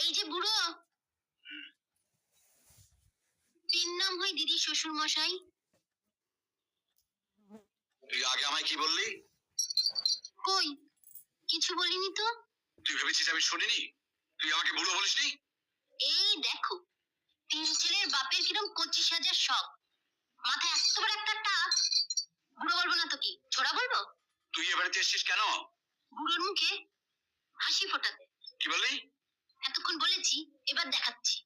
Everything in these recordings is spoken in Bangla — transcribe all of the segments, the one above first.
এই যে বুড়ো, তিন নাম হয় দিদি শ্বশুর মশাই। তুই আগে আমায় কি বললি? কই কিছু বলিনি তো। তুই ভেবেছিস আমি শুনিনি? তুই আমাকে বুড়ো বলিসনি? এই দেখো, তিন ছেলের বাপের কিরম কচি সাজার শখ, মাথায় এত বড় একটা টাক। বুড়ো বলবো না তো কি, ছোড়া বলবো? তুই এ বাড়িতে এসেছিস কেন? বুড়োর মুখে হাসি ফোটাতে। কি বললি? এতক্ষণ বলেছি, এবার দেখাচ্ছি।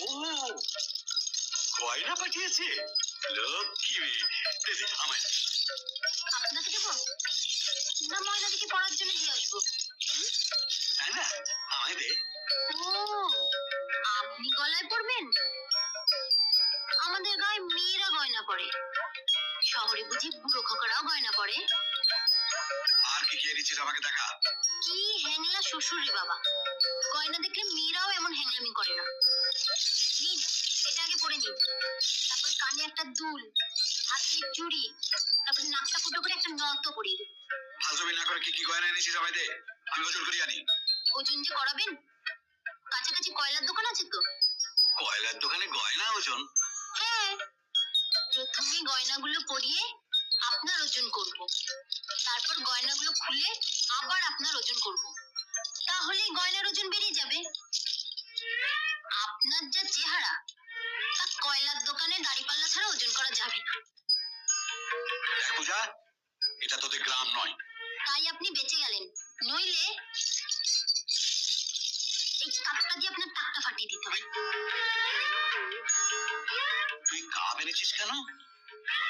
ও, গয়না পাঠিয়েছে? লক্ষ্মী মেয়ে। দে দে, আমায় দে। আপনাকে দেবো না ময়না দিকে পড়ার জন্য দিয়ে আসবো? তাই না, আমায় দে। ও, আপনি গলায় পড়বেন? আমাদের গায়ে মেয়েরা গয়না পড়ে, শহরে বুঝি বুড়ো খোকারাও গয়না পড়ে? আর কি কি এনেছিস আমাকে দেখা। কি হ্যাংলা শ্বশুর রে বাবা, গয়না দেখলে মেয়েরাও এমন হ্যাংলামি করে না। নিন, এটা আগে পরে নিন, তারপর কানে একটা দুল, হাতে চুড়ি, তারপর নাকটা ফুটো করে একটা নত পরিয়ে দেন। ফালতুমি না করে কি কি গয়না এনেছিস আমায় দে, আমি ওজন করি আনি। ওজন যে করাবেন, কাছাকাছি কয়লার দোকান আছে তো? কয়লার দোকানে গয়না ওজন? হ্যাঁ, প্রথমে গয়নাগুলো পরিয়ে আপনার ওজন করব, তারপর গয়নাগুলো খুলে আবার আপনার ওজন করব, তাহলে গয়নার ওজন বেরিয়ে যাবে। আপনার যা চেহারা, তা কয়লার দোকানে দাঁড়িপাল্লা ছাড়া ওজন করা যাবে না। দেখ পূজা, এটা তোদের গ্রাম নয়। তাই আপনি বেঁচে গেলেন, নইলে এই কাপটা দিয়ে আপনার টাকটা ফাটিয়ে দিতে হবে। তুই কাপ এনেছিস কেন?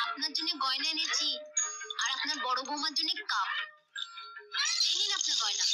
আপনার জন্য গয়না এনেছি, আর আপনার বড় বৌমার জন্য কাপ। এই নিন আপনার গয়না।